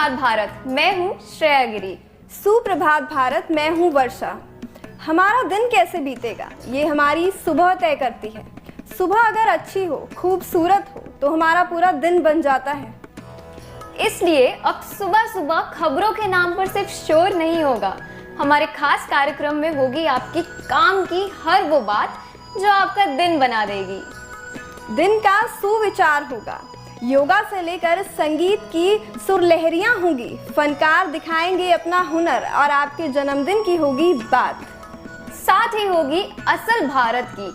सुप्रभात भारत, मैं हूँ श्रेया गिरी। सुप्रभात भारत, मैं हूँ वर्षा। हमारा दिन कैसे बीतेगा ये हमारी सुबह तय करती है। सुबह अगर अच्छी हो, खूबसूरत हो तो हमारा पूरा दिन बन जाता है। इसलिए अब सुबह सुबह खबरों के नाम पर सिर्फ शोर नहीं होगा। हमारे खास कार्यक्रम में होगी आपकी काम की हर वो बात जो आपका दिन बना देगी। दिन का सुविचार होगा, योगा से लेकर संगीत की सुरलहरियां होंगी, फनकार दिखाएंगे अपना हुनर और आपके जन्मदिन की होगी बात। साथ ही होगी असल भारत की,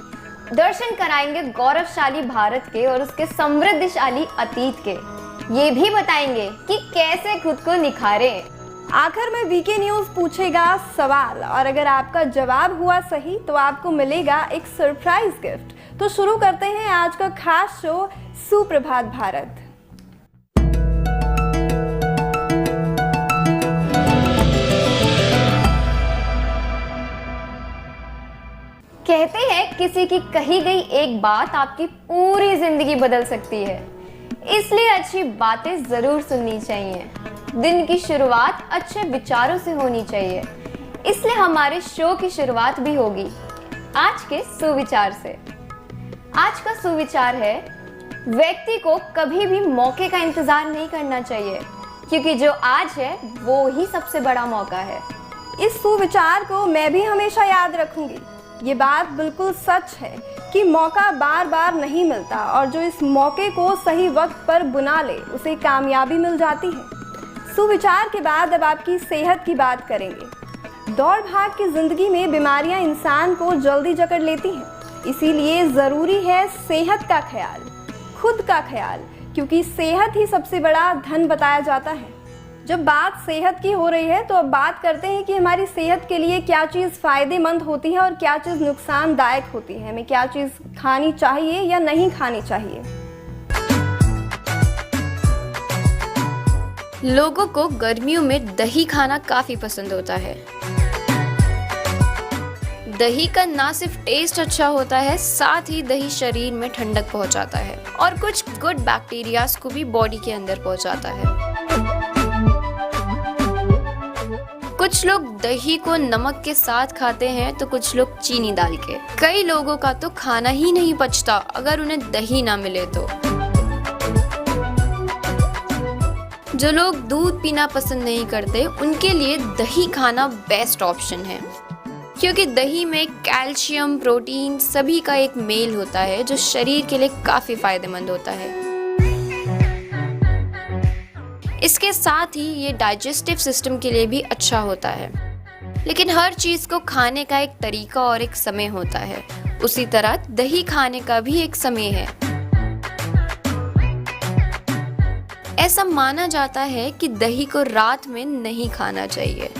दर्शन कराएंगे गौरवशाली भारत के और उसके समृद्धशाली अतीत के। ये भी बताएंगे कि कैसे खुद को निखारें। आखिर में वीके न्यूज पूछेगा सवाल और अगर आपका जवाब हुआ सही तो आपको मिलेगा एक सरप्राइज गिफ्ट। तो शुरू करते हैं आज का खास शो सुप्रभात भारत। कहते हैं किसी की कही गई एक बात आपकी पूरी जिंदगी बदल सकती है, इसलिए अच्छी बातें जरूर सुननी चाहिए। दिन की शुरुआत अच्छे विचारों से होनी चाहिए, इसलिए हमारे शो की शुरुआत भी होगी आज के सुविचार से। आज का सुविचार है, व्यक्ति को कभी भी मौके का इंतजार नहीं करना चाहिए, क्योंकि जो आज है वो ही सबसे बड़ा मौका है। इस सुविचार को मैं भी हमेशा याद रखूंगी। ये बात बिल्कुल सच है कि मौका बार बार नहीं मिलता और जो इस मौके को सही वक्त पर बुना ले उसे कामयाबी मिल जाती है। सुविचार के बाद अब आपकी सेहत की बात करेंगे। दौड़ भाग की जिंदगी में बीमारियां इंसान को जल्दी जकड़ लेती हैं, इसीलिए ज़रूरी है सेहत का ख्याल, खुद का ख्याल, क्योंकि सेहत ही सबसे बड़ा धन बताया जाता है। जब बात सेहत की हो रही है तो अब बात करते हैं कि हमारी सेहत के लिए क्या चीज़ फ़ायदेमंद होती है और क्या चीज़ नुकसानदायक होती है। हमें क्या चीज़ खानी चाहिए या नहीं खानी चाहिए। लोगों को गर्मियों में दही खाना काफ़ी पसंद होता है। दही का ना सिर्फ टेस्ट अच्छा होता है, साथ ही दही शरीर में ठंडक पहुंचाता है और कुछ गुड बैक्टीरियाज को भी बॉडी के अंदर पहुंचाता है। कुछ लोग दही को नमक के साथ खाते हैं तो कुछ लोग चीनी डाल के। कई लोगों का तो खाना ही नहीं पचता अगर उन्हें दही ना मिले तो। जो लोग दूध पीना पसंद नहीं करते उनके लिए दही खाना बेस्ट ऑप्शन है, क्योंकि दही में कैल्शियम, प्रोटीन सभी का एक मेल होता है जो शरीर के लिए काफी फायदेमंद होता है। इसके साथ ही ये डाइजेस्टिव सिस्टम के लिए भी अच्छा होता है। लेकिन हर चीज को खाने का एक तरीका और एक समय होता है, उसी तरह दही खाने का भी एक समय है। ऐसा माना जाता है कि दही को रात में नहीं खाना चाहिए।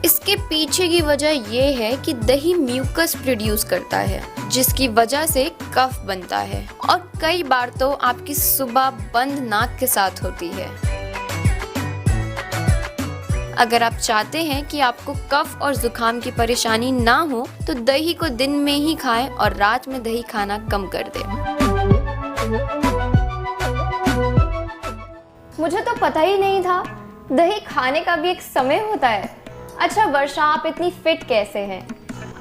इसके पीछे की वजह यह है कि दही म्यूकस प्रोड्यूस करता है, जिसकी वजह से कफ बनता है और कई बार तो आपकी सुबह बंद नाक के साथ होती है। अगर आप चाहते हैं कि आपको कफ और जुकाम की परेशानी ना हो तो दही को दिन में ही खाएं और रात में दही खाना कम कर दें। मुझे तो पता ही नहीं था दही खाने का भी एक समय होता है। अच्छा वर्षा, आप इतनी फिट कैसे हैं?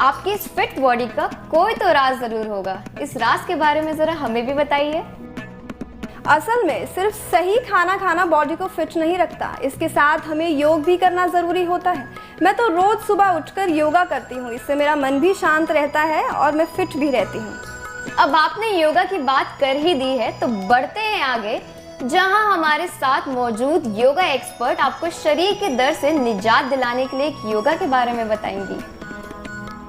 आपकी इस फिट बॉडी का कोई तो राज जरूर होगा। इस राज के बारे में जरा हमें भी बताइए। असल में सिर्फ सही खाना खाना बॉडी को फिट नहीं रखता, इसके साथ हमें योग भी करना ज़रूरी होता है। मैं तो रोज़ सुबह उठकर योगा करती हूँ, इससे मेरा मन भी शांत रहता है और मैं फिट भी रहती हूँ। अब आपने योगा की बात कर ही दी है तो बढ़ते हैं आगे, जहां हमारे साथ मौजूद योगा एक्सपर्ट आपको शरीर के दर्द से निजात दिलाने के लिए एक योगा के बारे में बताएंगी।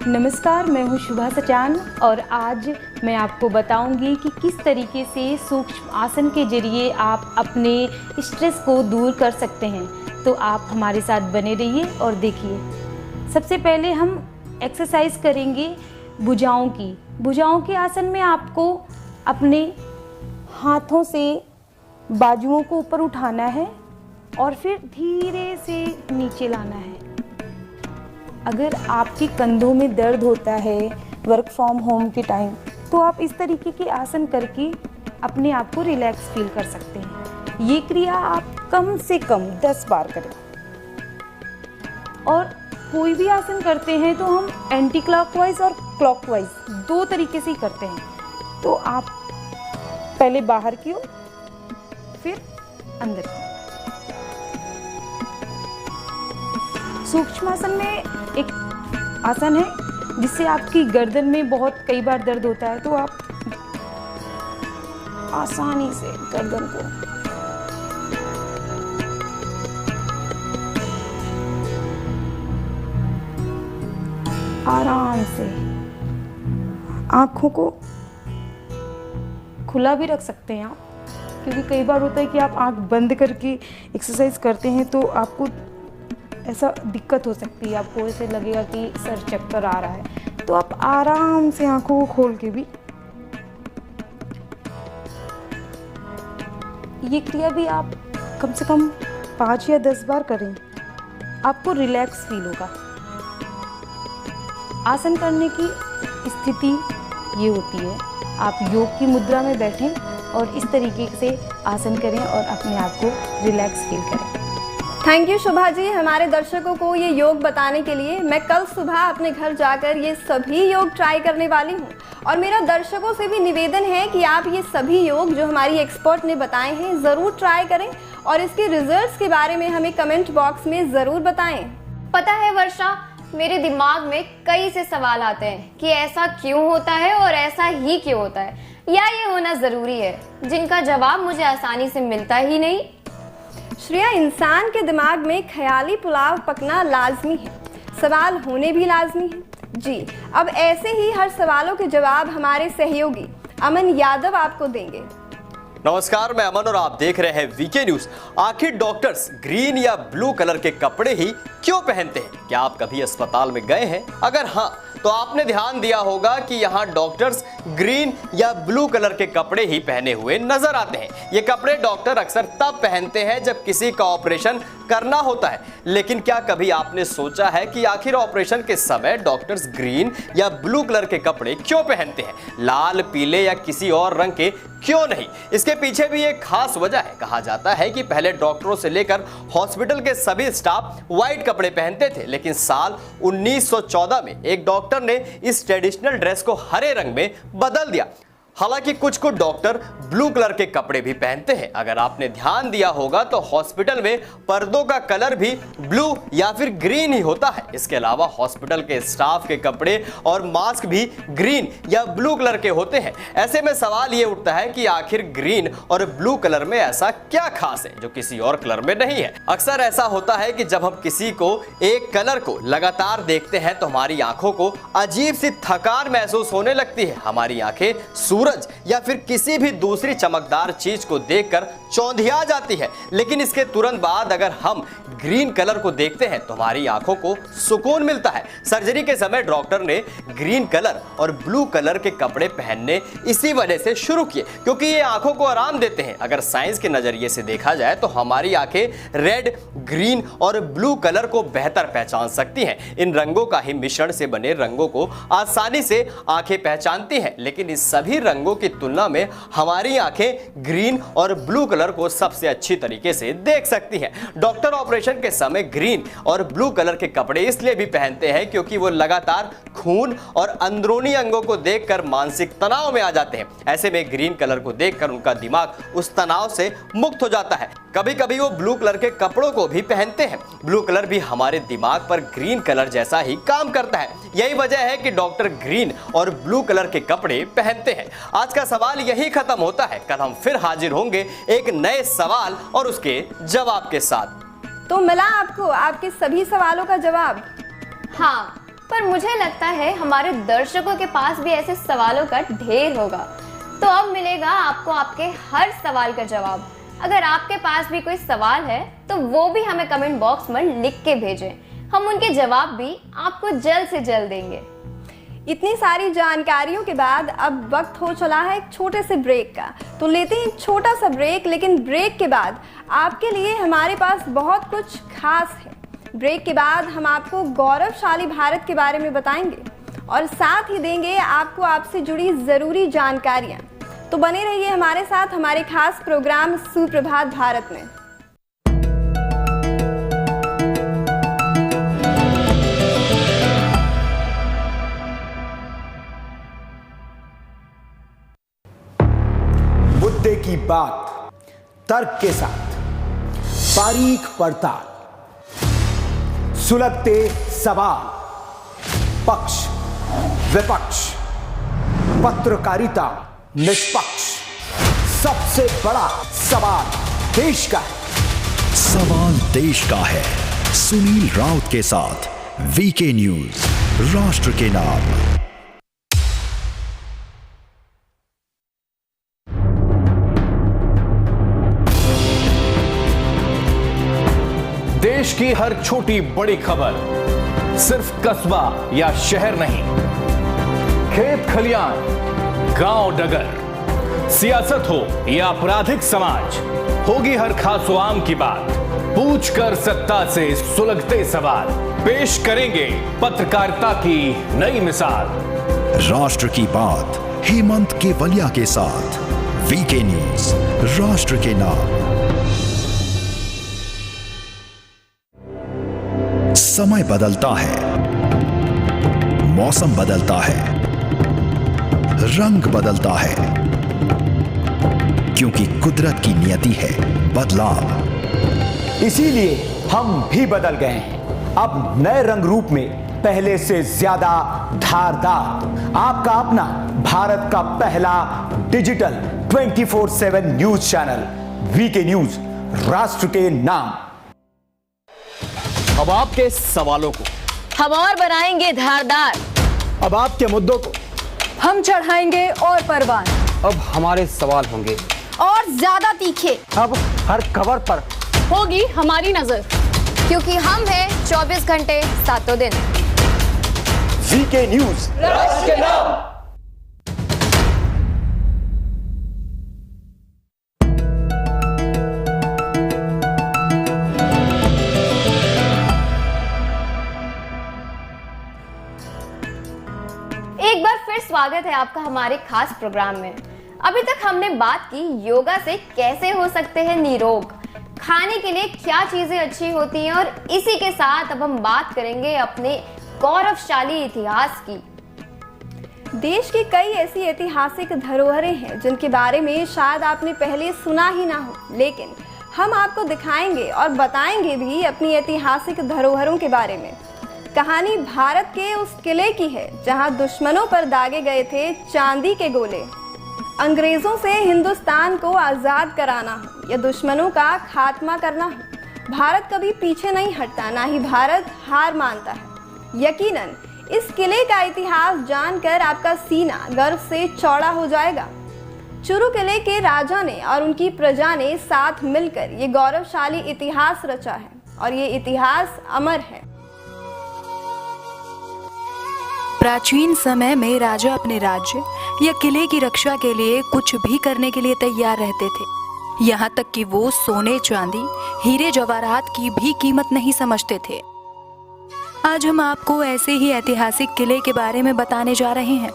नमस्कार, मैं हूँ शुभा सचान और आज मैं आपको बताऊंगी कि किस तरीके से सूक्ष्म आसन के जरिए आप अपने स्ट्रेस को दूर कर सकते हैं। तो आप हमारे साथ बने रहिए और देखिए। सबसे पहले हम एक्सरसाइज करेंगे भुजाओं की। भुजाओं के आसन में आपको अपने हाथों से बाजुओं को ऊपर उठाना है और फिर धीरे से नीचे लाना है। अगर आपके कंधों में दर्द होता है वर्क फ्रॉम होम के टाइम, तो आप इस तरीके के आसन करके अपने आप को रिलैक्स फील कर सकते हैं। ये क्रिया आप कम से कम 10 बार करें। और कोई भी आसन करते हैं तो हम एंटी क्लॉकवाइज और क्लॉकवाइज 2 तरीके से ही करते हैं। तो आप पहले बाहर की ओर फिर अंदर की। सूक्ष्मासन में एक आसन है जिससे आपकी गर्दन में बहुत कई बार दर्द होता है, तो आप आसानी से गर्दन को आराम से, आंखों को खुला भी रख सकते हैं आप, क्योंकि कई बार होता है कि आप आंख बंद करके एक्सरसाइज करते हैं तो आपको ऐसा दिक्कत हो सकती है, आपको ऐसे लगेगा कि सर चक्कर आ रहा है। तो आप आराम से आंखों को खोल के भी ये क्रिया भी आप कम से कम 5 या 10 बार करें, आपको रिलैक्स फील होगा। आसन करने की स्थिति ये होती है, आप योग की मुद्रा में बैठें और इस तरीके से आसन करें और अपने आप को रिलैक्स फील करें। थैंक यू शुभा जी, हमारे दर्शकों को ये योग बताने के लिए। मैं कल सुबह अपने घर जाकर ये सभी योग ट्राई करने वाली हूँ और मेरा दर्शकों से भी निवेदन है कि आप ये सभी योग जो हमारी एक्सपर्ट ने बताए हैं ज़रूर ट्राई करें और इसके रिजल्ट्स के बारे में हमें कमेंट बॉक्स में ज़रूर बताएं। पता है वर्षा, मेरे दिमाग में कई से सवाल आते हैं कि ऐसा क्यों होता है और ऐसा ही क्यों होता है, या ये होना ज़रूरी है, जिनका जवाब मुझे आसानी से मिलता ही नहीं। श्रेया, इंसान के दिमाग में ख्याली पुलाव पकना लाजमी है, सवाल होने भी लाजमी है जी। अब ऐसे ही हर सवालों के जवाब हमारे सहयोगी अमन यादव आपको देंगे। नमस्कार, मैं अमन और आप देख रहे हैं वीके न्यूज। आखिर डॉक्टर्स ग्रीन या ब्लू कलर के कपड़े ही क्यों पहनते हैं? क्या आप कभी अस्पताल में गए हैं? अगर हाँ, तो आपने ध्यान दिया होगा कि यहाँ डॉक्टर्स ग्रीन या ब्लू कलर के कपड़े ही पहने हुए नजर आते हैं। ये कपड़े डॉक्टर अक्सर तब पहनते हैं जब किसी का ऑपरेशन करना होता है। लेकिन क्या कभी आपने सोचा है कि आखिर ऑपरेशन के समय डॉक्टर्स ग्रीन या ब्लू कलर के कपड़े क्यों पहनते हैं, लाल, पीले या किसी और रंग के क्यों नहीं? इसके पीछे भी एक खास वजह है। कहा जाता है कि पहले डॉक्टरों से लेकर हॉस्पिटल के सभी स्टाफ व्हाइट कपड़े पहनते थे, लेकिन साल 1914 में एक डॉक्टर ने इस ट्रेडिशनल ड्रेस को हरे रंग में बदल दिया। हालांकि कुछ डॉक्टर ब्लू कलर के कपड़े भी पहनते हैं। अगर आपने ध्यान दिया होगा तो हॉस्पिटल में पर्दों का कलर भी ब्लू या फिर ग्रीन ही होता है। इसके अलावा हॉस्पिटल के स्टाफ के कपड़े और मास्क भी ग्रीन या ब्लू कलर के होते हैं। ऐसे में सवाल ये उठता है कि आखिर ग्रीन और ब्लू कलर में ऐसा क्या खास है जो किसी और कलर में नहीं है? अक्सर ऐसा होता है कि जब हम किसी को एक कलर को लगातार देखते हैं तो हमारी आंखों को अजीब सी थकान महसूस होने लगती है। हमारी आंखें सूरज या फिर किसी भी दूसरी चमकदार चीज को देखकर चौंधिया जाती है। लेकिन इसके तुरंत बाद अगर हम ग्रीन कलर को देखते हैं तो हमारी आंखों को सुकून मिलता है। सर्जरी के समय डॉक्टर ने ग्रीन कलर और ब्लू कलर के कपड़े पहनने इसी वजह से शुरू किए, क्योंकि ये आंखों को आराम देते हैं। अगर साइंस के नजरिए से देखा जाए तो हमारी आंखें रेड, ग्रीन और ब्लू कलर को बेहतर पहचान सकती हैं। इन रंगों का ही मिश्रण से बने रंगों को आसानी से आंखें पहचानती हैं। लेकिन इस सभी रंगों की तुलना में हमारी आंखें ग्रीन और ब्लू कलर को सबसे अच्छी तरीके से देख सकती हैं। डॉक्टर ऑपरेशन के समय ग्रीन और ब्लू कलर के कपड़े इसलिए भी पहनते हैं क्योंकि वो लगातार खून और अंदरूनी अंगों को देखकर मानसिक तनाव में आ जाते हैं। ऐसे में ग्रीन कलर को देखकर उनका दिमाग उस तनाव से मुक्त हो जाता है। कभी कभी वो ब्लू कलर के कपड़ों को भी पहनते हैं। ब्लू कलर भी हमारे दिमाग पर ग्रीन कलर जैसा ही काम करता है। यही वजह है कि डॉक्टर ग्रीन और ब्लू कलर के कपड़े पहनते हैं। आज का सवाल यही खत्म होता है। कल हम फिर हाजिर होंगे एक नए सवाल और उसके जवाब के साथ। तो मिला आपको आपके सभी सवालों का जवाब? हाँ, पर मुझे लगता है हमारे दर्शकों के पास भी ऐसे सवालों का ढेर होगा। तो अब मिलेगा आपको आपके हर सवाल का जवाब। अगर आपके पास भी कोई सवाल है तो वो भी हमें कमेंट बॉक्स में लिख के भेजें। हम उनके जवाब भी आपको जल्द से जल्द देंगे। इतनी सारी जानकारियों के बाद अब वक्त हो चला है एक छोटे से ब्रेक का। तो लेते हैं एक छोटा सा ब्रेक, लेकिन ब्रेक के बाद आपके लिए हमारे पास बहुत कुछ खास है। ब्रेक के बाद हम आपको गौरवशाली भारत के बारे में बताएंगे और साथ ही देंगे आपको आपसे जुड़ी ज़रूरी जानकारियाँ। तो बने रहिए हमारे साथ हमारे खास प्रोग्राम सुप्रभात भारत में। मुद्दे की बात तर्क के साथ, बारीक पड़ताल, सुलगते सवाल, पक्ष विपक्ष, पत्रकारिता निष्पक्ष। सबसे बड़ा सवाल देश का है। सवाल देश का है। सुनील राउत के साथ वीके न्यूज, राष्ट्र के नाम। देश की हर छोटी बड़ी खबर सिर्फ कस्बा या शहर नहीं, खेत खलियान, गांव डगर, सियासत हो या आपराधिक समाज, होगी हर खासो आम की बात। पूछ कर सत्ता से सुलगते सवाल, पेश करेंगे पत्रकारिता की नई मिसाल। राष्ट्र की बात हेमंत केवलिया के साथ वीके न्यूज, राष्ट्र के नाम। समय बदलता है, मौसम बदलता है, रंग बदलता है, क्योंकि कुदरत की नियति है बदलाव। इसीलिए हम भी बदल गए हैं, अब नए रंग रूप में, पहले से ज्यादा धारदार। आपका अपना भारत का पहला digital 24/7 news channel VK news, राष्ट्र के नाम। अब आपके सवालों को हम और बनाएंगे धारदार, अब आपके मुद्दों को हम चढ़ाएंगे और परवान, अब हमारे सवाल होंगे और ज्यादा तीखे। अब हर खबर पर होगी हमारी नजर, क्योंकि हम हैं 24 घंटे 7 दिन। वीके न्यूज, राष्ट्र के नाम। एक बार फिर स्वागत है आपका हमारे खास प्रोग्राम में। अभी तक हमने बात की योगा से कैसे हो सकते हैं निरोग, खाने के लिए क्या चीजें अच्छी होती हैं, और इसी के साथ अब हम बात करेंगे अपने गौरवशाली इतिहास की। देश की कई ऐसी ऐतिहासिक धरोहरें हैं जिनके बारे में शायद आपने पहले सुना ही ना हो, लेकिन हम आपको दिखाएंगे और बताएंगे भी अपनी ऐतिहासिक धरोहरों के बारे में। कहानी भारत के उस किले की है जहां दुश्मनों पर दागे गए थे चांदी के गोले। अंग्रेजों से हिंदुस्तान को आज़ाद कराना हो या दुश्मनों का खात्मा करना हो, भारत कभी पीछे नहीं हटता, ना ही भारत हार मानता है। यकीनन इस किले का इतिहास जानकर आपका सीना गर्व से चौड़ा हो जाएगा। चुरू किले के राजा ने और उनकी प्रजा ने साथ मिलकर ये गौरवशाली इतिहास रचा है, और ये इतिहास अमर है। प्राचीन समय में राजा अपने राज्य या किले की रक्षा के लिए कुछ भी करने के लिए तैयार रहते थे। यहाँ तक कि वो सोने चांदी, हीरे जवाहरात की भी कीमत नहीं समझते थे। आज हम आपको ऐसे ही ऐतिहासिक किले के बारे में बताने जा रहे हैं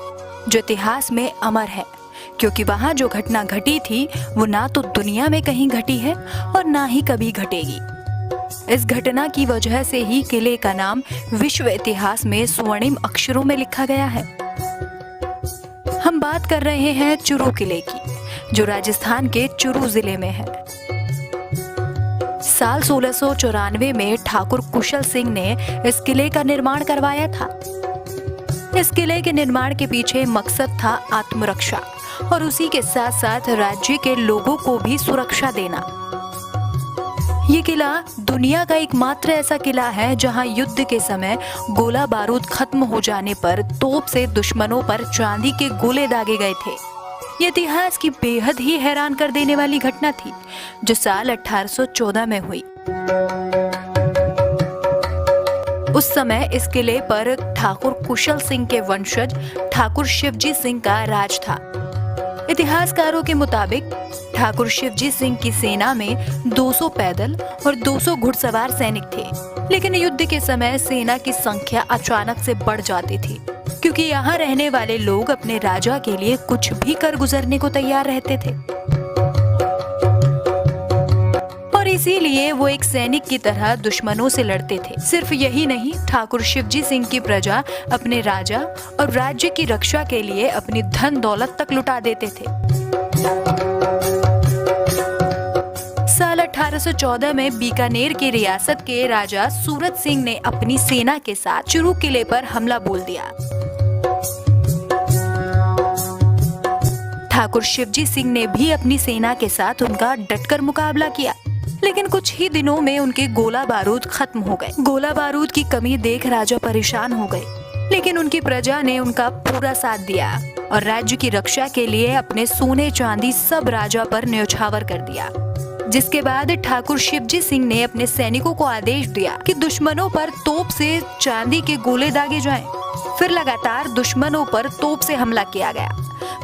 जो इतिहास में अमर है, क्योंकि वहाँ जो घटना घटी थी वो ना तो दुनिया में कहीं घटी है और ना ही कभी घटेगी। इस घटना की वजह से ही किले का नाम विश्व इतिहास में स्वर्णिम अक्षरों में लिखा गया है। हम बात कर रहे हैं चुरू किले की, जो राजस्थान के चुरू जिले में है। साल 1694 में ठाकुर कुशल सिंह ने इस किले का निर्माण करवाया था। इस किले के निर्माण के पीछे मकसद था आत्मरक्षा और उसी के साथ साथ राज्य के लोगों को भी सुरक्षा देना। ये किला दुनिया का एकमात्र ऐसा किला है जहां युद्ध के समय गोला बारूद खत्म हो जाने पर तोप से दुश्मनों पर चांदी के गोले दागे गए थे। ये इतिहास की बेहद ही हैरान कर देने वाली घटना थी जो साल 1814 में हुई। उस समय इस किले पर ठाकुर कुशल सिंह के वंशज ठाकुर शिवजी सिंह का राज था। इतिहासकारों के मुताबिक ठाकुर शिवजी सिंह की सेना में 200 पैदल और 200 घुड़सवार सैनिक थे, लेकिन युद्ध के समय सेना की संख्या अचानक से बढ़ जाती थी। क्योंकि यहाँ रहने वाले लोग अपने राजा के लिए कुछ भी कर गुजरने को तैयार रहते थे और इसीलिए वो एक सैनिक की तरह दुश्मनों से लड़ते थे। सिर्फ यही नहीं, ठाकुर शिवजी सिंह की प्रजा अपने राजा और राज्य की रक्षा के लिए अपनी धन दौलत तक लुटा देते थे। साल 1814 में बीकानेर की रियासत के राजा सूरत सिंह ने अपनी सेना के साथ चुरू किले पर हमला बोल दिया। ठाकुर शिवजी सिंह ने भी अपनी सेना के साथ उनका डटकर मुकाबला किया, लेकिन कुछ ही दिनों में उनके गोला बारूद खत्म हो गए। गोला बारूद की कमी देख राजा परेशान हो गए, लेकिन उनकी प्रजा ने उनका पूरा साथ दिया और राज्य की रक्षा के लिए अपने सोने चांदी सब राजा पर न्यौछावर कर दिया। जिसके बाद ठाकुर शिवजी सिंह ने अपने सैनिकों को आदेश दिया कि दुश्मनों पर तोप से चांदी के गोले दागे जाएं। फिर लगातार दुश्मनों पर तोप से हमला किया गया।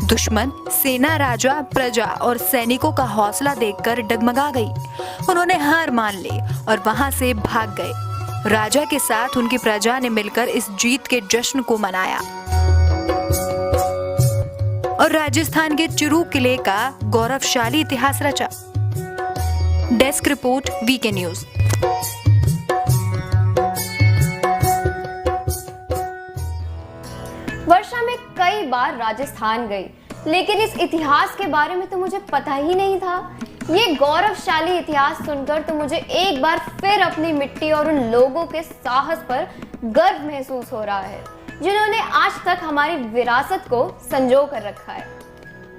दुश्मन, सेना, राजा, प्रजा और सैनिकों का हौसला देखकर डगमगा गई। उन्होंने हार मान ली और वहां से भाग गए। राजा के साथ उनकी प्रजा ने मिलकर इस जीत के जश्न को मनाया और राजस्थान के चुरू किले का गौरवशाली इतिहास रचा। Desk report, VK news. वर्षा में कई बार राजस्थान गई, लेकिन इस इतिहास के बारे में तो मुझे पता ही नहीं था। ये गौरवशाली इतिहास सुनकर तो मुझे एक बार फिर अपनी मिट्टी और उन लोगों के साहस पर गर्व महसूस हो रहा है, जिन्होंने आज तक हमारी विरासत को संजो कर रखा है।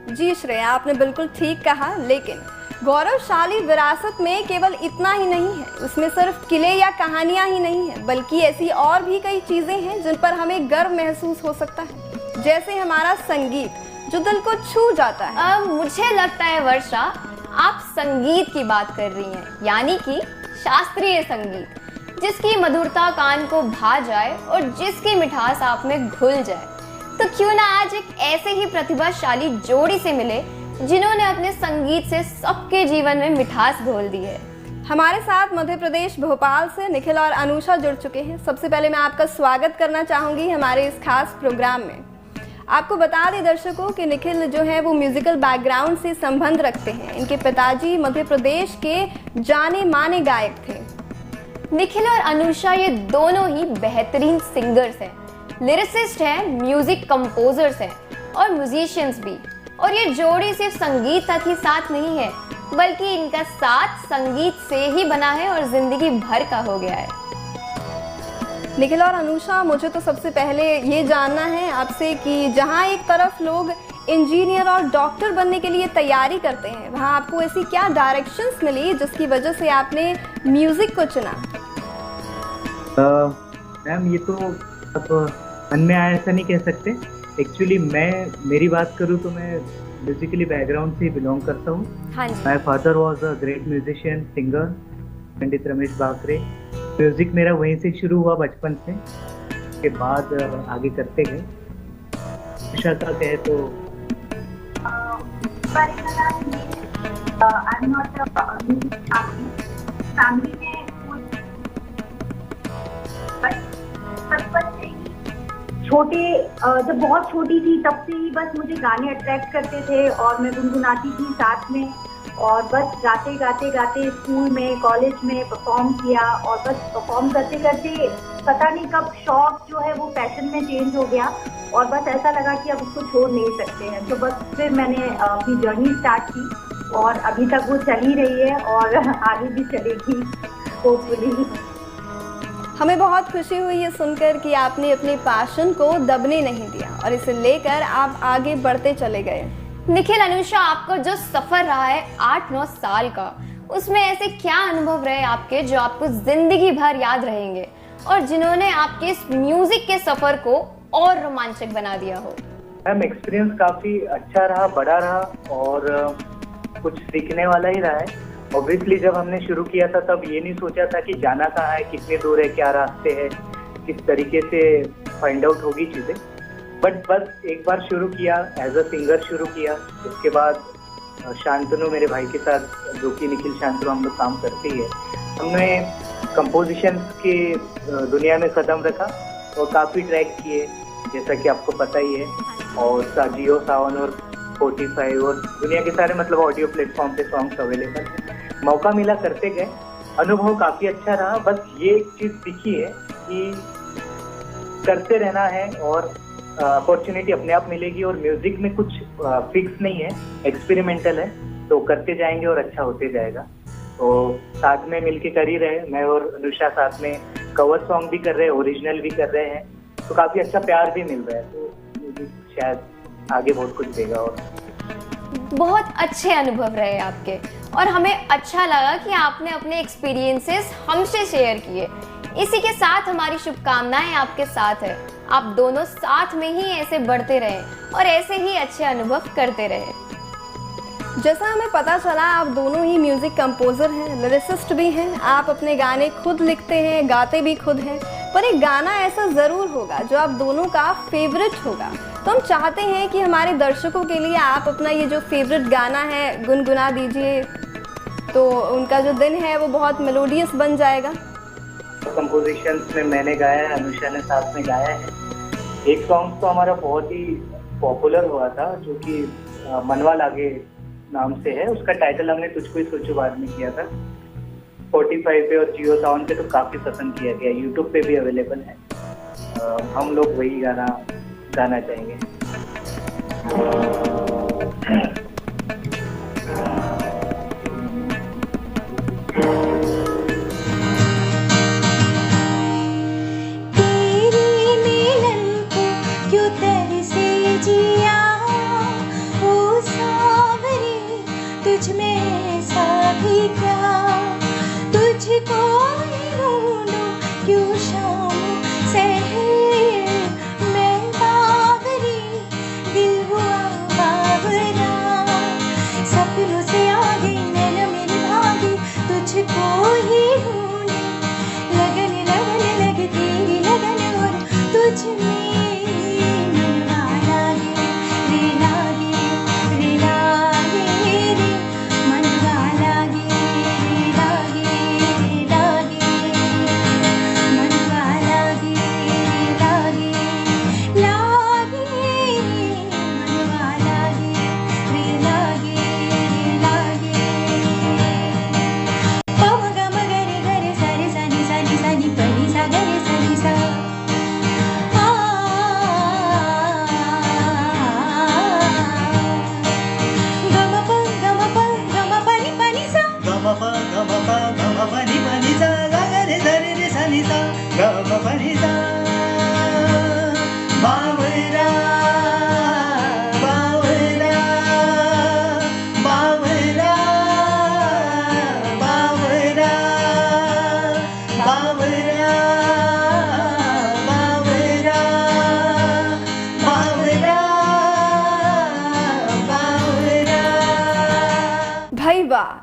जी श्रेया, आपने बिल्कुल ठीक कहा, लेकिन गौरवशाली विरासत में केवल इतना ही नहीं है। उसमें सिर्फ किले या कहानियां ही नहीं है, बल्कि ऐसी और भी कई चीजें हैं जिन पर हमें गर्व महसूस हो सकता है, जैसे हमारा संगीत जो दिल को छू जाता है। मुझे लगता है वर्षा, आप संगीत की बात कर रही हैं, यानी कि शास्त्रीय संगीत, जिसकी मधुरता कान को भा जाए और जिसकी मिठास आप में घुल जाए। तो क्यों ना आज एक ऐसे ही प्रतिभाशाली जोड़ी से मिले जिन्होंने अपने संगीत से सबके जीवन में मिठास घोल दी है। हमारे साथ मध्य प्रदेश भोपाल से निखिल और अनुषा जुड़ चुके हैं। सबसे पहले मैं आपका स्वागत करना चाहूंगी हमारे इस खास प्रोग्राम में। आपको बता दें दर्शकों कि निखिल जो है वो म्यूजिकल बैकग्राउंड से संबंध रखते हैं। इनके पिताजी मध्य प्रदेश के जाने माने गायक थे। निखिल और अनुषा ये दोनों ही बेहतरीन सिंगर्स हैं, लिरिसिस्ट हैं, म्यूजिक कंपोजर्स हैं और म्यूजिशियंस भी। और ये जोड़ी सिर्फ संगीत तक ही साथ नहीं है, बल्कि इनका साथ संगीत से ही बना है और जिंदगी भर का हो गया है। निखिल और अनुषा, मुझे तो सबसे पहले ये जानना है आपसे कि जहाँ एक तरफ लोग इंजीनियर और डॉक्टर बनने के लिए तैयारी करते हैं, वहाँ आपको ऐसी क्या डायरेक्शंस मिली जिसकी वजह से आपने म्यूजिक को चुना? मैम, ये तो अब मन में आया ऐसा नहीं कह सकते। एक्चुअली मेरी बात करूँ तो मैं म्यूजिकली बैकग्राउंड से बिलोंग करता हूँ। हाँ जी। My father was a great musician, singer, Pandit Ramesh Bakre. Music मेरा वहीं से शुरू हुआ बचपन से, के बाद आगे करते गए। आशा का कहे तो फैमिली में बचपन से छोटे, जब बहुत छोटी थी तब से ही बस मुझे गाने अट्रैक्ट करते थे और मैं गुनगुनाती थी साथ में, और बस गाते गाते गाते स्कूल में, कॉलेज में परफॉर्म किया और बस परफॉर्म करते करते पता नहीं कब शौक जो है वो पैशन में चेंज हो गया और बस ऐसा लगा कि अब उसको छोड़ नहीं सकते हैं। तो बस फिर मैंने अपनी जर्नी स्टार्ट की और अभी तक वो चल ही रही है और आगे भी चलेगी होपफुली। हमें बहुत खुशी हुई ये सुनकर कि आपने अपने पैशन को दबने नहीं दिया और इसे लेकर आप आगे बढ़ते चले गए। निखिल, अनुषा, आपका जो सफर रहा है 8-9 साल का, उसमें ऐसे क्या अनुभव रहे आपके जो आपको जिंदगी भर याद रहेंगे और जिन्होंने आपके इस म्यूजिक के सफर को और रोमांचक बना दिया हो? मैम, एक्सपीरियंस काफी अच्छा रहा, बड़ा रहा और कुछ सीखने वाला ही रहा है। ऑब्वियसली जब हमने शुरू किया था तब ये नहीं सोचा था कि जाना कहाँ है, कितने दूर है, क्या रास्ते हैं, किस तरीके से फाइंड आउट होगी चीज़ें। बट बस एक बार शुरू किया, एज अ सिंगर शुरू किया। उसके बाद शांतनु मेरे भाई के साथ, जो कि निखिल शांतनु, हम लोग काम करते ही है। हमने कंपोजिशन की दुनिया में कदम रखा और काफ़ी ट्रैक किए, जैसा कि आपको पता ही है, और जियो सावन और स्पॉटिफाई और दुनिया के सारे मतलब ऑडियो प्लेटफॉर्म पे सॉन्ग्स अवेलेबल हैं। मौका मिला करते गए, अनुभव काफ़ी अच्छा रहा। बस ये एक चीज़ सीखी है कि करते रहना है और अपॉर्चुनिटी अपने आप मिलेगी, और म्यूजिक में कुछ फिक्स नहीं है, एक्सपेरिमेंटल है, तो करते जाएंगे और अच्छा होते जाएगा। तो साथ में मिलके कर ही रहे, मैं और अनुषा साथ में कवर सॉन्ग भी कर रहे हैं, ओरिजिनल भी कर रहे हैं, तो काफ़ी अच्छा प्यार भी मिल रहा है। तो म्यूजिक शायद आगे बहुत कुछ देगा। और बहुत अच्छे अनुभव रहे आपके, और हमें अच्छा लगा कि आपने अपने एक्सपीरियंसेस हमसे शेयर किए। इसी के साथ हमारी शुभकामनाएं आपके साथ है। आप दोनों साथ में ही ऐसे बढ़ते रहें और ऐसे ही अच्छे अनुभव करते रहें। जैसा हमें पता चला, आप दोनों ही म्यूज़िक कंपोज़र हैं, लिरिसिस्ट भी हैं, आप अपने गाने खुद लिखते हैं, गाते भी खुद हैं, पर एक गाना ऐसा ज़रूर होगा जो आप दोनों का फेवरेट होगा। तो हम चाहते हैं कि हमारे दर्शकों के लिए आप अपना ये जो फेवरेट गाना है गुनगुना दीजिए, तो उनका जो दिन है वो बहुत मेलोडियस बन जाएगा। कंपोजिशंस में मैंने गाया है, अनुषा ने साथ में गाया है। एक सॉन्ग तो हमारा बहुत ही पॉपुलर हुआ था, जो कि मनवा लागे नाम से है। उसका टाइटल हमने तुझको ही सोचो बाद में किया था। स्पॉटिफाई पे और जियो सावन पे तो काफ़ी पसंद किया गया, यूट्यूब पे भी अवेलेबल है। हम लोग वही गाना गाना चाहेंगे।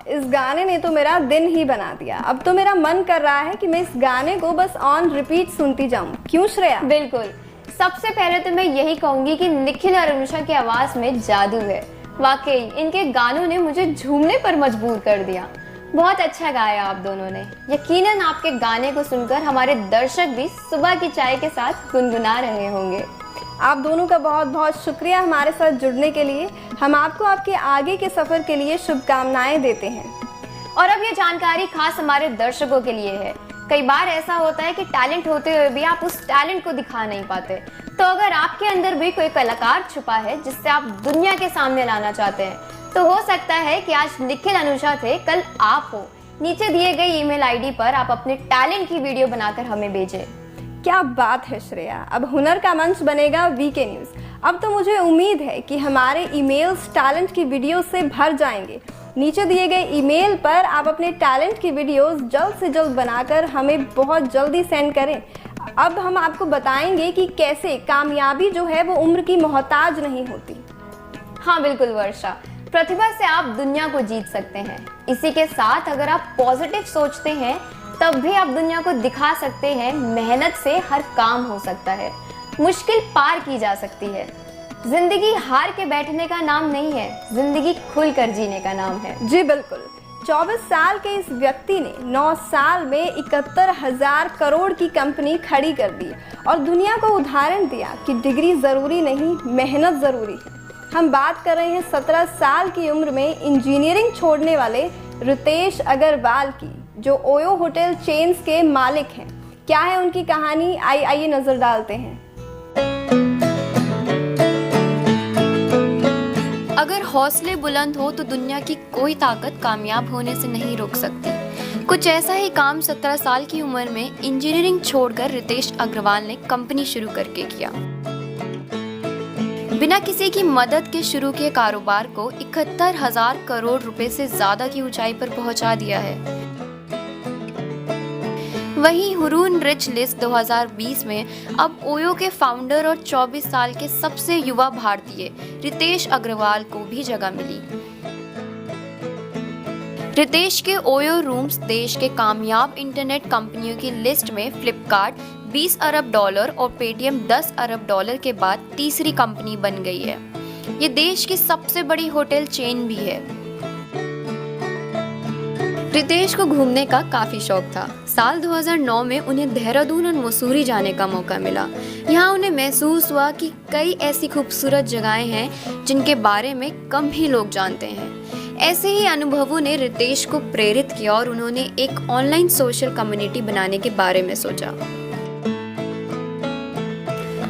इस गाने ने तो मेरा दिन ही बना दिया। अब तो मेरा मन कर रहा है कि मैं इस गाने को बस ऑन रिपीट सुनती जाऊं। क्यों श्रेया? बिल्कुल। सबसे पहले तो मैं यही कहूंगी कि निखिल और अनुषा की आवाज में जादू है। वाकई इनके गानों ने मुझे झूमने पर मजबूर कर दिया। बहुत अच्छा गाया आप दोनों ने। यकीनन आपके गाने को सुनकर हमारे दर्शक भी सुबह की चाय के साथ गुनगुना रहे होंगे। आप दोनों का बहुत बहुत शुक्रिया हमारे साथ जुड़ने के लिए। हम आपको आपके आगे के सफ़र के लिए शुभकामनाएं देते हैं। और अब ये जानकारी खास हमारे दर्शकों के लिए है। कई बार ऐसा होता है कि टैलेंट होते हुए भी आप उस टैलेंट को दिखा नहीं पाते। तो अगर आपके अंदर भी कोई कलाकार छुपा है जिससे आप दुनिया के सामने लाना चाहते हैं, तो हो सकता है कि आज निखिल अनुषा थे, कल आप हो। नीचे दिए गए ईमेल आईडी पर आप अपने टैलेंट की वीडियो बनाकर हमें भेजें। क्या बात है श्रेया, अब हुनर का मंच बनेगा वीके न्यूज़। अब तो मुझे उम्मीद है कि हमारे ईमेल्स टैलेंट की वीडियो से भर जाएंगे। नीचे दिए गए ईमेल पर आप अपने टैलेंट की वीडियोस जल्द से जल्द बनाकर हमें बहुत जल्दी सेंड करें। अब हम आपको बताएंगे कि कैसे कामयाबी जो है वो उम्र की मोहताज नहीं होती। हाँ बिल्कुल वर्षा, प्रतिभा से आप दुनिया को जीत सकते हैं। इसी के साथ अगर आप पॉजिटिव सोचते हैं तब भी आप दुनिया को दिखा सकते हैं मेहनत से हर काम हो सकता है, मुश्किल पार की जा सकती है। जिंदगी हार के बैठने का नाम नहीं है, जिंदगी खुलकर जीने का नाम है। जी बिल्कुल, 24 साल के इस व्यक्ति ने 9 साल में 71,000 करोड़ की कंपनी खड़ी कर दी और दुनिया को उदाहरण दिया कि डिग्री ज़रूरी नहीं, मेहनत ज़रूरी है। हम बात कर रहे हैं 17 साल की उम्र में इंजीनियरिंग छोड़ने वाले रितेश अग्रवाल की, जो ओयो होटल चेन्स के मालिक हैं। क्या है उनकी कहानी, आइए नज़र डालते हैं। अगर हौसले बुलंद हो तो दुनिया की कोई ताकत कामयाब होने से नहीं रोक सकती। कुछ ऐसा ही काम 17 साल की उम्र में इंजीनियरिंग छोड़कर रितेश अग्रवाल ने कंपनी शुरू करके किया। बिना किसी की मदद के शुरू किए कारोबार को 71,000 करोड़ रुपए से ज्यादा की ऊंचाई पर पहुंचा दिया है। वहीं हुरून रिच लिस्ट 2020 में अब ओयो के फाउंडर और 24 साल के सबसे युवा भारतीय रितेश अग्रवाल को भी जगह मिली। रितेश के ओयो रूम्स देश के कामयाब इंटरनेट कंपनियों की लिस्ट में फ्लिपकार्ट $20 अरब और पेटीएम $10 अरब के बाद तीसरी कंपनी बन गई है। ये देश की सबसे बड़ी होटल चेन भी है। रितेश को घूमने का काफी शौक था। साल 2009 में उन्हें देहरादून और मसूरी जाने का मौका मिला। यहाँ उन्हें महसूस हुआ कि कई ऐसी खूबसूरत जगहें हैं जिनके बारे में कम ही लोग जानते हैं। ऐसे ही अनुभवों ने रितेश को प्रेरित किया और उन्होंने एक ऑनलाइन सोशल कम्युनिटी बनाने के बारे में सोचा,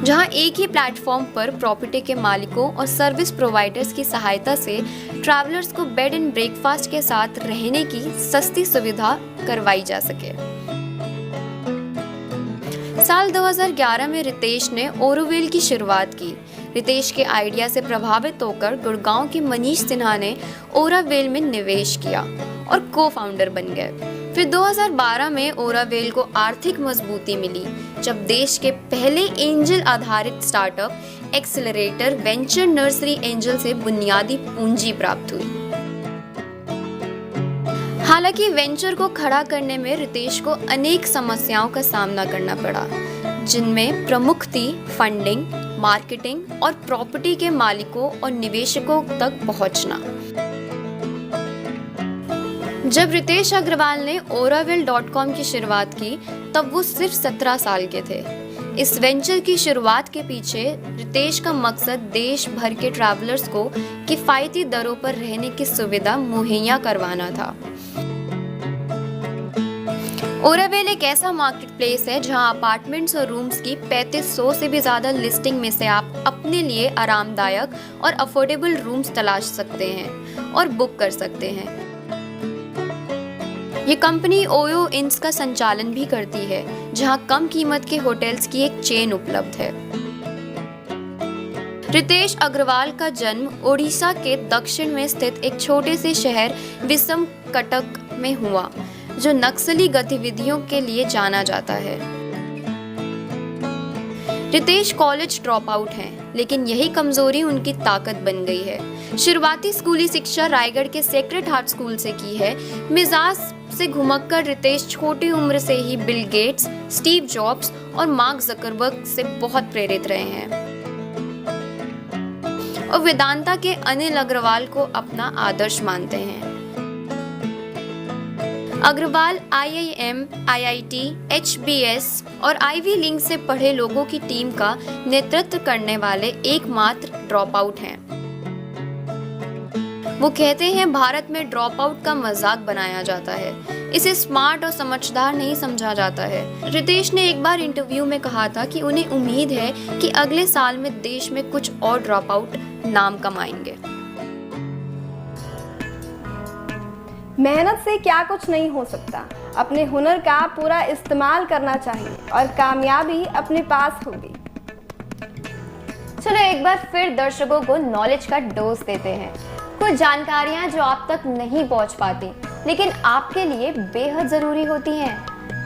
जहां एक ही प्लेटफॉर्म पर प्रॉपर्टी के मालिकों और सर्विस प्रोवाइडर्स की सहायता से ट्रैवलर्स को बेड एंड ब्रेकफास्ट के साथ रहने की सस्ती सुविधा करवाई जा सके। साल 2011 में रितेश ने ओरोविल की शुरुआत की। रितेश के आइडिया से प्रभावित होकर गुड़गांव के मनीष सिन्हा ने ओरावेल में निवेश किया और को-फाउंडर बन गए। फिर 2012 में ओरावेल को आर्थिक मजबूती मिली जब देश के पहले एंजल आधारित startup accelerator venture nursery angel से बुनियादी पूंजी प्राप्त हुई। हालांकि वेंचर को खड़ा करने में रितेश को अनेक समस्याओं का सामना करना पड़ा, जिनमें प्रमुख थी फंडिंग, मार्केटिंग और प्रॉपर्टी के मालिकों और निवेशकों तक पहुंचना। जब रितेश अग्रवाल ने oravel.com की शुरुआत की तब वो सिर्फ 17 साल के थे। इस वेंचर की शुरुआत के पीछे रितेश का मकसद देश भर के ट्रैवलर्स को किफायती दरों पर रहने की सुविधा मुहैया करवाना था। ओरावेल एक ऐसा मार्केट प्लेस है जहां अपार्टमेंट्स और रूम्स की 3500 से भी ज्यादा लिस्टिंग में से आप अपने लिए आरामदायक और अफोर्डेबल रूम्स तलाश सकते हैं और बुक कर सकते हैं। ये कंपनी ओयो इन्स का संचालन भी करती है, जहां कम कीमत के होटल्स की एक चेन उपलब्ध है। रितेश अग्रवाल का जन्म ओडिशा के दक्षिण में स्थित एक छोटे से शहर विषमकटक में हुआ, जो नक्सली गतिविधियों के लिए जाना जाता है। रितेश कॉलेज ड्रॉप आउट हैं, लेकिन यही कमजोरी उनकी ताकत बन गई है। शुरुआती स्कूली शिक्षा रायगढ़ के सेक्रेड हार्ट स्कूल से की है। मिजाज से घुमक्कर रितेश छोटी उम्र से ही बिल गेट्स, स्टीव जॉब्स और मार्क जकरबर्ग से बहुत प्रेरित रहे हैं और वेदांता के अनिल अग्रवाल को अपना आदर्श मानते हैं। अग्रवाल IIM, IIT, HBS और आईवी लिंक से पढ़े लोगों की टीम का नेतृत्व करने वाले एकमात्र ड्रॉप आउट हैं। वो कहते हैं भारत में ड्रॉप आउट का मजाक बनाया जाता है, इसे स्मार्ट और समझदार नहीं समझा जाता है। रितेश ने एक बार इंटरव्यू में कहा था कि उन्हें उम्मीद है कि अगले साल में देश में कुछ और ड्रॉप आउट नाम कमाएंगे। मेहनत से क्या कुछ नहीं हो सकता, अपने हुनर का पूरा इस्तेमाल करना चाहिए और कामयाबी अपने पास होगी। चलो एक बार फिर दर्शकों को नॉलेज का डोज देते हैं। कुछ जानकारियां जो आप तक नहीं पहुंच पाती लेकिन आपके लिए बेहद जरूरी होती हैं।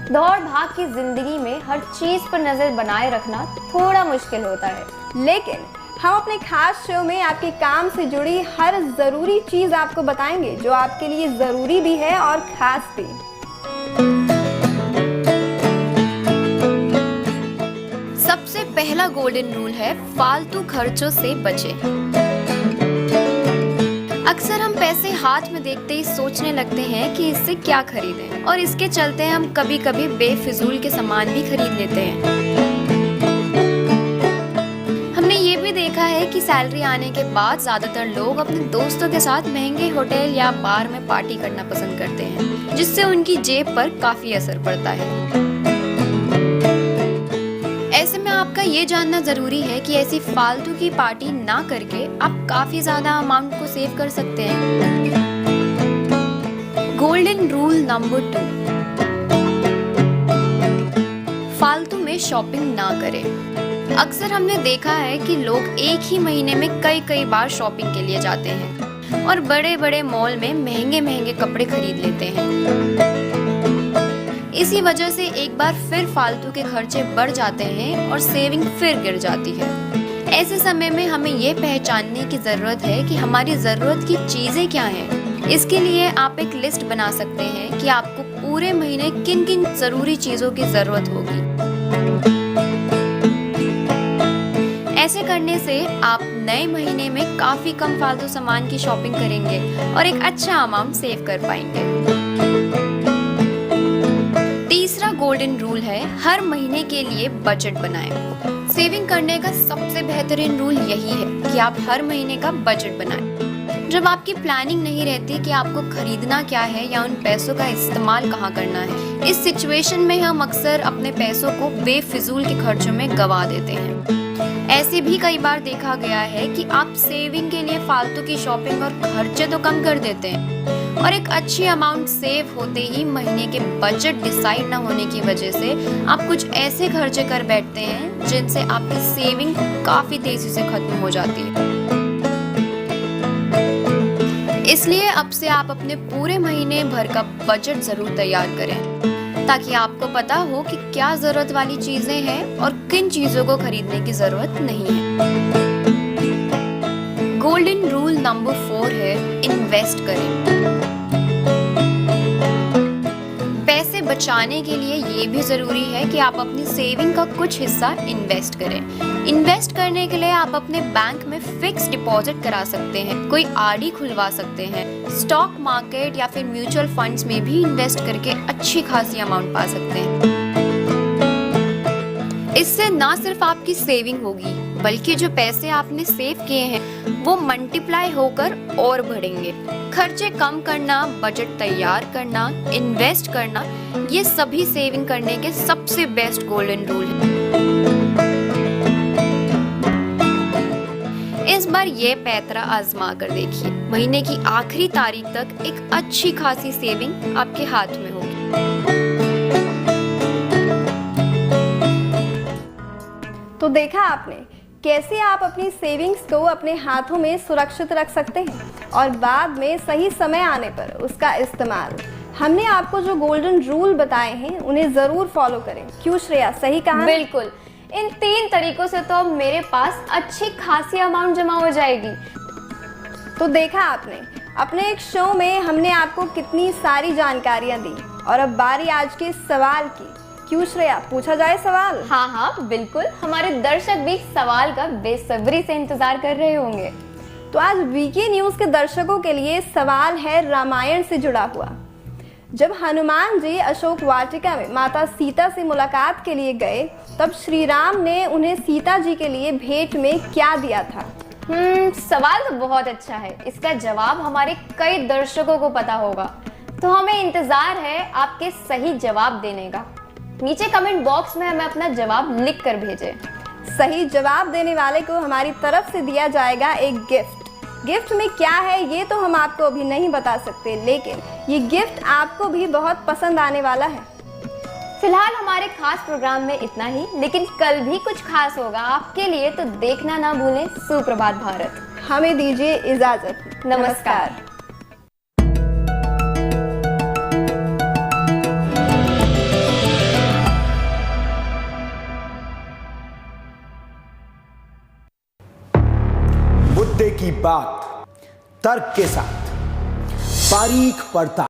दौड़ भाग की जिंदगी में हर चीज पर नजर बनाए रखना थोड़ा मुश्किल होता है, लेकिन हम अपने खास शो में आपके काम से जुड़ी हर जरूरी चीज आपको बताएंगे, जो आपके लिए जरूरी भी है और खास भी। सबसे पहला गोल्डन रूल है फालतू खर्चों से बचें। अक्सर हम पैसे हाथ में देखते ही सोचने लगते हैं कि इससे क्या खरीदें, और इसके चलते हम कभी कभी बेफिजूल के सामान भी खरीद लेते हैं। हमने ये भी देखा है कि सैलरी आने के बाद ज्यादातर लोग अपने दोस्तों के साथ महंगे होटल या बार में पार्टी करना पसंद करते हैं, जिससे उनकी जेब पर काफी असर पड़ता है। ऐसे में आपका ये जानना जरूरी है कि ऐसी फालतू की पार्टी ना करके आप काफी ज्यादा अमाउंट को सेव कर सकते हैं। गोल्डन रूल नंबर 2, फालतू में शॉपिंग ना करें। अक्सर हमने देखा है कि लोग एक ही महीने में कई बार शॉपिंग के लिए जाते हैं और बड़े बड़े मॉल में महंगे महंगे कपड़े खरीद लेते हैं। इसी वजह से एक बार फिर फालतू के खर्चे बढ़ जाते हैं और सेविंग फिर गिर जाती है। ऐसे समय में हमें ये पहचानने की जरूरत है कि हमारी जरूरत की चीजें क्या हैं। इसके लिए आप एक लिस्ट बना सकते हैं कि आपको पूरे महीने किन किन जरूरी चीजों की जरूरत होगी। ऐसे करने से आप नए महीने में काफी कम फालतू सामान की शॉपिंग करेंगे और एक अच्छा अमाउंट सेव कर पाएंगे। तीसरा गोल्डन रूल है, हर महीने के लिए बजट बनाएं। सेविंग करने का सबसे बेहतरीन रूल यही है कि आप हर महीने का बजट बनाएं। जब आपकी प्लानिंग नहीं रहती कि आपको खरीदना क्या है या उन पैसों का इस्तेमाल कहाँ करना है, इस सिचुएशन में हम अक्सर अपने पैसों को बेफिजूल के खर्चों में गवा देते हैं। ऐसे भी कई बार देखा गया है कि आप सेविंग के लिए फालतू की शॉपिंग और खर्चे तो कम कर देते हैं, और एक अच्छी अमाउंट सेव होते ही महीने के बजट डिसाइड न होने की वजह से आप कुछ ऐसे खर्चे कर बैठते हैं जिनसे आपकी सेविंग काफी तेजी से खत्म हो जाती है। इसलिए अब से आप अपने पूरे महीने भर का बजट जरूर तैयार करें, ताकि आपको पता हो कि क्या जरूरत वाली चीजें हैं और किन चीजों को खरीदने की जरूरत नहीं है। गोल्डन रूल नंबर 4 है, इन्वेस्ट करें। पैसे बचाने के लिए ये भी जरूरी है कि आप अपनी सेविंग का कुछ हिस्सा इन्वेस्ट करें। इन्वेस्ट करने के लिए आप अपने बैंक में फिक्स डिपॉजिट करा सकते हैं, कोई आरडी खुलवा सकते हैं, स्टॉक मार्केट या फिर म्यूचुअल फंड्स में भी इन्वेस्ट करके अच्छी खासी अमाउंट पा सकते हैं। इससे ना सिर्फ आपकी सेविंग होगी, बल्कि जो पैसे आपने सेव किए हैं वो मल्टीप्लाई होकर और बढ़ेंगे। खर्चे कम करना, बजट तैयार करना, इन्वेस्ट करना, ये सभी सेविंग करने के सबसे बेस्ट गोल्डन रूल हैं। इस बार ये पैतरा आजमा कर देखिए, महीने की आखिरी तारीख तक एक अच्छी खासी सेविंग आपके हाथ में होगी। तो देखा आपने कैसे आप अपनी सेविंग्स को अपने हाथों में सुरक्षित रख सकते हैं और बाद में सही समय आने पर उसका इस्तेमाल। हमने आपको जो गोल्डन रूल बताए हैं उन्हें जरूर फॉलो करें। क्यों श्रेया, सही कहा? बिल्कुल, इन 3 तरीकों से तो अब मेरे पास अच्छी खासी अमाउंट जमा हो जाएगी। तो देखा आपने, अपने एक शो में हमने आपको कितनी सारी जानकारियां दी, और अब बारी आज के सवाल की। क्यों श्रेया, पूछा जाए सवाल? हाँ बिल्कुल, हमारे दर्शक भी सवाल का बेसब्री से इंतजार कर रहे होंगे। तो आज वीके न्यूज के दर्शकों के लिए सवाल है रामायण से जुड़ा हुआ। जब हनुमान जी अशोक वाटिका में माता सीता से मुलाकात के लिए गए, तब श्री राम ने उन्हें सीता जी के लिए भेंट में क्या दिया था? सवाल तो बहुत अच्छा है, इसका जवाब हमारे कई दर्शकों को पता होगा, तो हमें इंतजार है आपके सही जवाब देने का। नीचे कमेंट बॉक्स में हमें अपना जवाब लिख कर भेजें। सही जवाब देने वाले को हमारी तरफ से दिया जाएगा एक गिफ्ट। गिफ्ट में क्या है ये तो हम आपको अभी नहीं बता सकते, लेकिन ये गिफ्ट आपको भी बहुत पसंद आने वाला है। फिलहाल हमारे खास प्रोग्राम में इतना ही, लेकिन कल भी कुछ खास होगा आपके लिए, तो देखना ना भूलें सुप्रभात भारत। हमें दीजिए इजाजत। नमस्कार। मुद्दे की बात तर्क के साथ, बारीक पड़ता